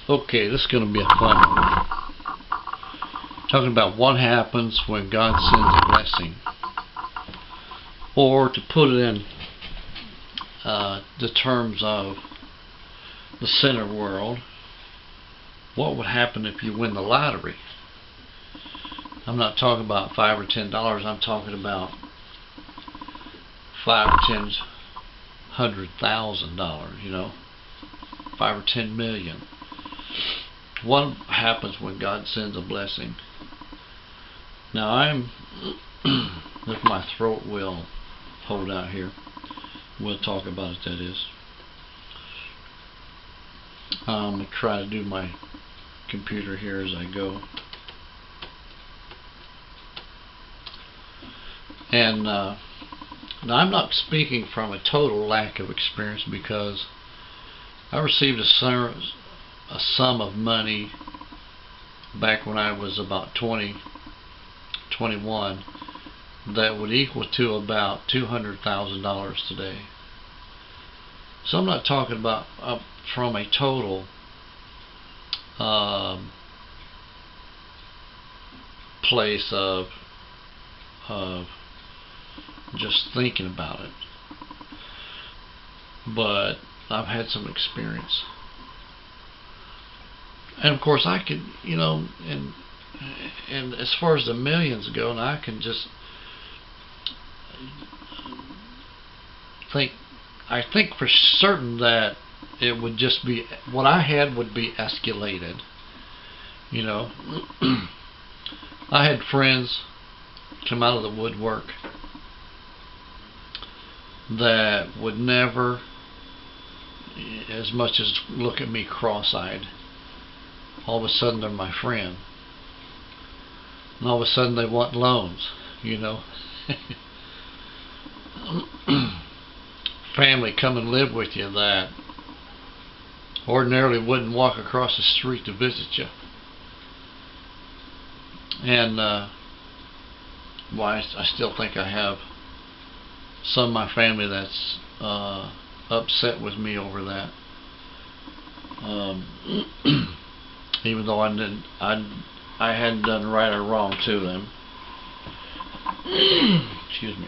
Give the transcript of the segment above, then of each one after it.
Okay, this is going to be a fun one. Talking about what happens when God sends a blessing. Or to put it in the terms of the sinner world, what would happen if you win the lottery? I'm not talking about $5 or $10. I'm talking about $5 or $100,000. You know, 5 or 10 million. What happens when God sends a blessing? Now I'm, if my throat will hold out here, we'll talk about it. That is, I'm gonna try to do my computer here as I go. And now I'm not speaking from a total lack of experience, because I received a sum of money back when I was about 20, 21 that would equal to about $200,000 today. So I'm not talking about from a total place of just thinking about it, but I've had some experience. And of course I could, you know, and as far as the millions go, and I can just I think for certain that it would just be, what I had would be escalated. You know, I had friends come out of the woodwork that would never as much as look at me cross-eyed. All of a sudden they're my friend, and all of a sudden they want loans, you know. Family come and live with you that ordinarily wouldn't walk across the street to visit you. And well, I still think I have some of my family that's upset with me over that. Even though I hadn't done right or wrong to them. Excuse me.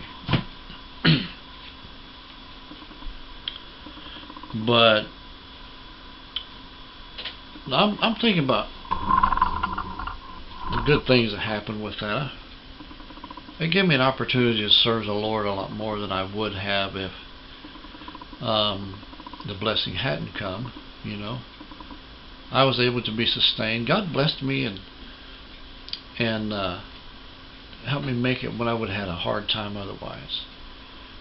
But I'm thinking about the good things that happen with that. It gave me an opportunity to serve the Lord a lot more than I would have if the blessing hadn't come, you know. I was able to be sustained. God blessed me and helped me make it when I would have had a hard time otherwise.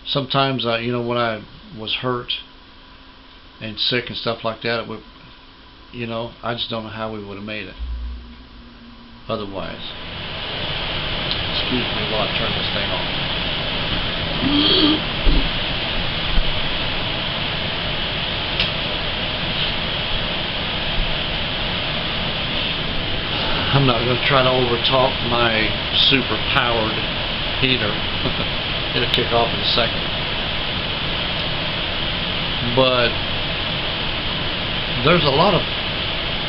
Sometimes, you know, when I was hurt and sick and stuff like that, it would, you know, I just don't know how we would have made it otherwise. Excuse me while I turn this thing off. I'm not going to try to overtalk my super powered heater. It'll kick off in a second. But there's a lot of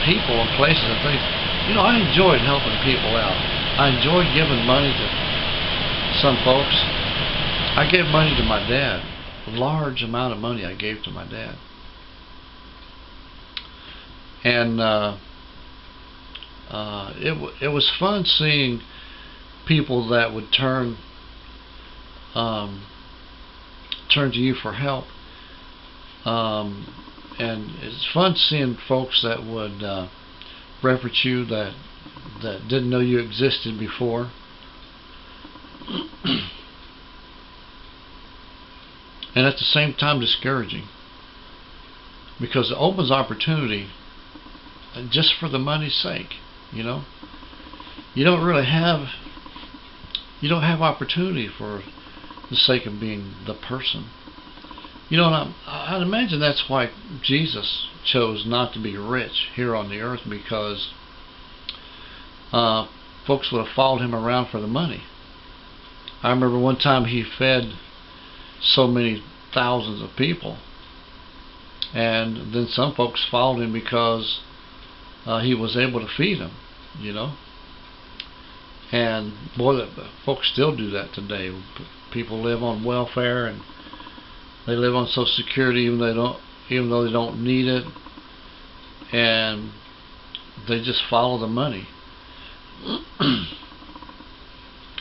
people and places and things. You know, I enjoyed helping people out. I enjoyed giving money to some folks. I gave money to my dad. A large amount of money I gave to my dad. And it was fun seeing people that would turn to you for help. And it's fun seeing folks that would reference you that didn't know you existed before. And at the same time discouraging, because it opens opportunity just for the money's sake, you know. You don't have opportunity for the sake of being the person. You know, and I'd imagine that's why Jesus chose not to be rich here on the earth, because folks would have followed him around for the money. I remember one time he fed so many thousands of people, and then some folks followed him because he was able to feed them, And boy, folks still do that today. People live on welfare and they live on Social Security even though they don't need it, and they just follow the money.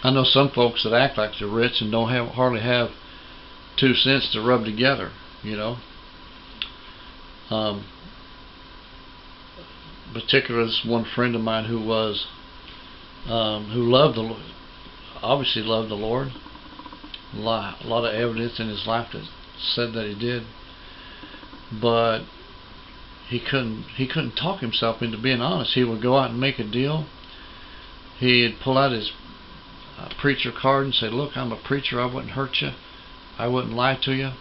I know some folks that act like they're rich and don't hardly have 2 cents to rub together, Particularly this one friend of mine who obviously loved the Lord. A lot of evidence in his life that said that he did, but he couldn't talk himself into being honest. He would go out and make a deal. He'd pull out his preacher card and say, "Look, I'm a preacher. I wouldn't hurt you. I wouldn't lie to you."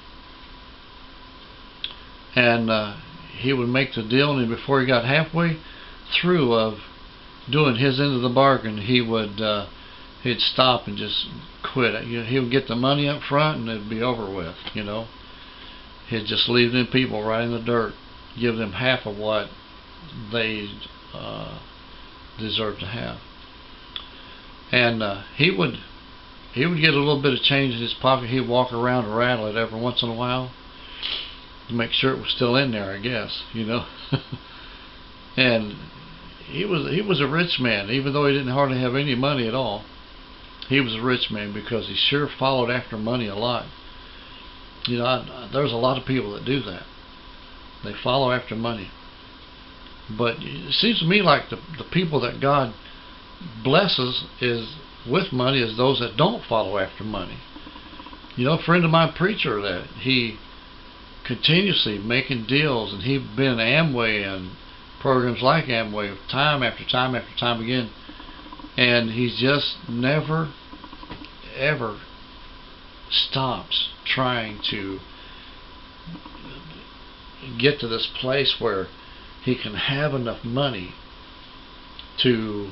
And he would make the deal, and before he got halfway through of doing his end of the bargain, he'd stop and just quit. He would get the money up front, and it'd be over with. He'd just leave them people right in the dirt, give them half of what they deserve to have. And he would get a little bit of change in his pocket. He'd walk around and rattle it every once in a while to make sure it was still in there, I guess, And he was a rich man, even though he didn't hardly have any money at all. He was a rich man because he sure followed after money a lot. There's a lot of people that do that. They follow after money. But it seems to me like the people that God blesses is with money is those that don't follow after money. A friend of mine, preacher, that he continuously making deals, and he'd been in Amway and programs like Amway time after time after time again, and he just never ever stops trying to get to this place where he can have enough money to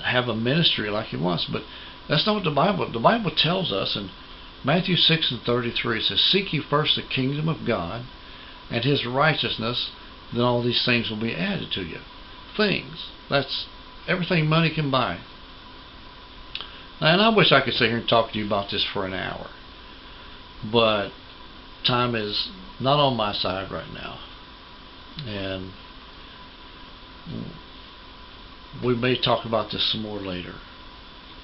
have a ministry like he wants. But that's not what the Bible tells us. In Matthew 6:33 it says, "Seek ye first the kingdom of God and his righteousness, then all these things will be added to you." Things. That's everything money can buy. And I wish I could sit here and talk to you about this for an hour, but time is not on my side right now, and we may talk about this some more later.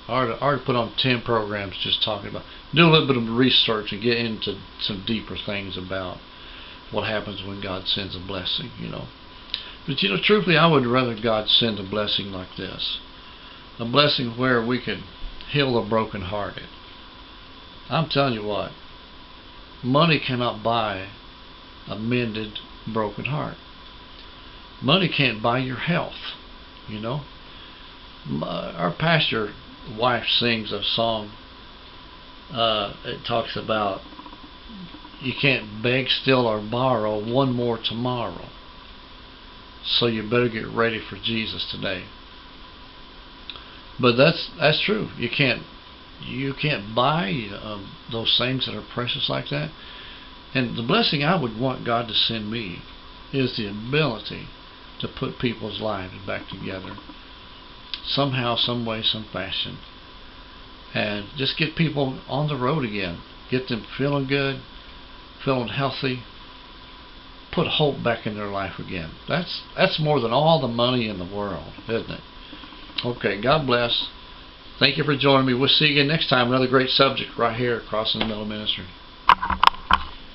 I already put on 10 programs just talking about, do a little bit of research and get into some deeper things about what happens when God sends a blessing, But truthfully, I would rather God send a blessing like this. A blessing where we can heal the brokenhearted. I'm telling you what, money cannot buy a mended broken heart. Money can't buy your health, Our pastor wife sings a song. It talks about you can't beg, steal, or borrow one more tomorrow. So you better get ready for Jesus today. But that's true. You can't buy those things that are precious like that. And the blessing I would want God to send me is the ability to put people's lives back together somehow, some way, some fashion, and just get people on the road again, get them feeling good, feeling healthy, put hope back in their life again. That's more than all the money in the world, isn't it? Okay, God bless. Thank you for joining me. We'll see you again next time. Another great subject right here at Crossing the Middle Ministry.